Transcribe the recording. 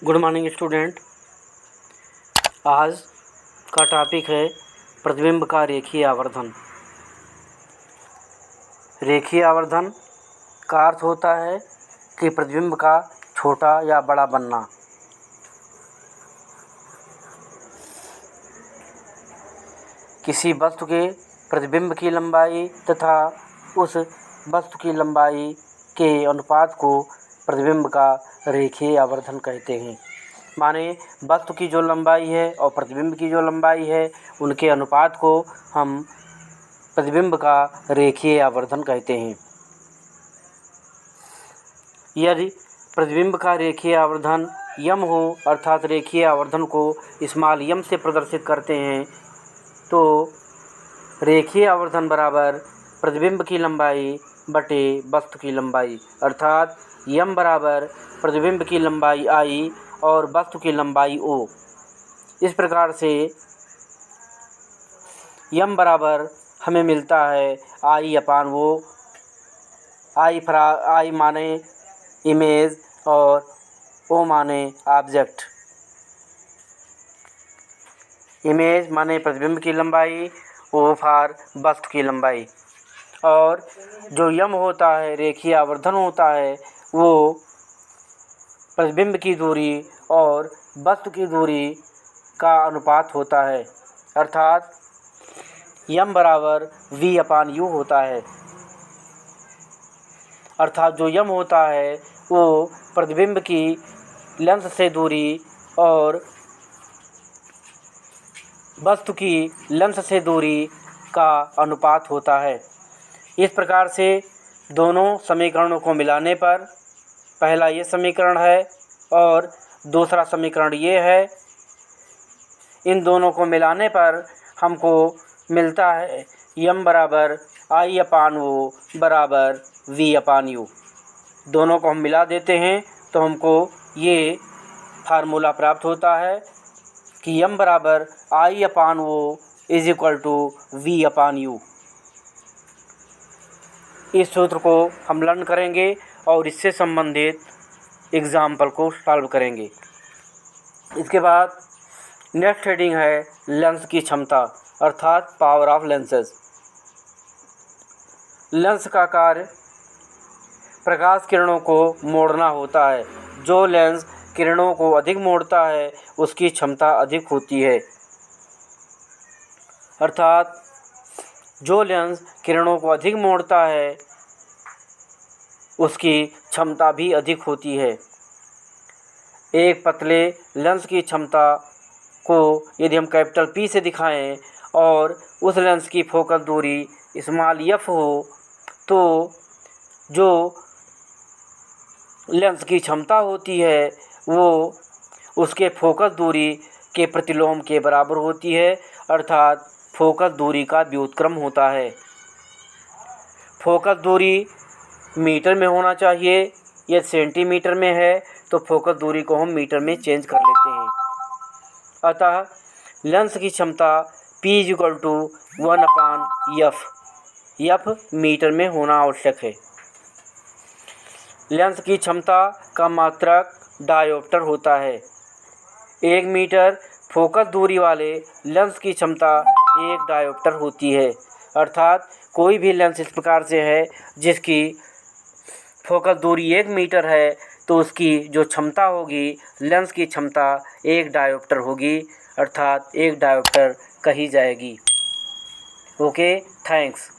Good morning student. आज का topic है प्रतिबिंब का रेखीय आवर्धन। रेखीय आवर्धन का अर्थ होता है कि प्रतिबिंब का छोटा या बड़ा बनना। किसी वस्तु के प्रतिबिंब की लंबाई तथा उस वस्तु की लंबाई के अनुपात को प्रतिबिंब का रेखीय आवर्धन कहते हैं। माने वस्तु की जो लंबाई है और प्रतिबिंब की जो लंबाई है उनके अनुपात को हम प्रतिबिंब का रेखीय आवर्धन कहते हैं। यदि प्रतिबिंब का रेखीय आवर्धन यम हो अर्थात रेखीय आवर्धन को स्मॉल यम से प्रदर्शित करते हैं तो रेखीय आवर्धन बराबर प्रतिबिंब की लंबाई बटे वस्तु की लंबाई अर्थात यम बराबर प्रतिबिंब की लंबाई आई और वस्तु की लंबाई ओ। इस प्रकार से यम बराबर हमें मिलता है आई अपान वो। आई माने इमेज और ओ माने ऑब्जेक्ट। इमेज माने प्रतिबिंब की लंबाई, ओ फॉर वस्तु की लंबाई। और जो यम होता है रेखीय आवर्धन होता है वो प्रतिबिंब की दूरी और वस्तु की दूरी का अनुपात होता है अर्थात यम बराबर वी अपान यू होता है। अर्थात जो यम होता है वो प्रतिबिंब की लेंस से दूरी और वस्तु की लेंस से दूरी का अनुपात होता है। इस प्रकार से दोनों समीकरणों को मिलाने पर पहला ये समीकरण है और दूसरा समीकरण ये है। इन दोनों को मिलाने पर हमको मिलता है यम बराबर आई अपान वो बराबर वी अपान यू। दोनों को हम मिला देते हैं तो हमको ये फार्मूला प्राप्त होता है कि यम बराबर I upon o is equal to v upon u. इस सूत्र को हम लर्न करेंगे और इससे संबंधित एग्जाम्पल को सॉल्व करेंगे। इसके बाद नेक्स्ट हेडिंग है लेंस की क्षमता अर्थात पावर ऑफ लेंसेज। लेंस का कार्य प्रकाश किरणों को मोड़ना होता है। जो लेंस किरणों को अधिक मोड़ता है उसकी क्षमता अधिक होती है अर्थात जो लेंस किरणों को अधिक मोड़ता है उसकी क्षमता भी अधिक होती है। एक पतले लेंस की क्षमता को यदि हम कैपिटल पी से दिखाएं और उस लेंस की फोकस दूरी स्मॉल एफ हो तो जो लेंस की क्षमता होती है वो उसके फोकस दूरी के प्रतिलोम के बराबर होती है अर्थात फोकस दूरी का व्युत्क्रम होता है। फोकस दूरी मीटर में होना चाहिए, यदि सेंटीमीटर में है तो फोकस दूरी को हम मीटर में चेंज कर लेते हैं। अतः लेंस की क्षमता P = 1/f। एफ मीटर में होना आवश्यक है। लेंस की क्षमता का मात्रक डायोप्टर होता है। 1 मीटर फोकस दूरी वाले लेंस की क्षमता 1 डायोप्टर होती है अर्थात कोई भी लेंस इस प्रकार से है जिसकी फोकस दूरी 1 मीटर है तो उसकी जो क्षमता होगी लेंस की क्षमता 1 डायोप्टर होगी अर्थात 1 डायोप्टर कही जाएगी। Okay, thanks.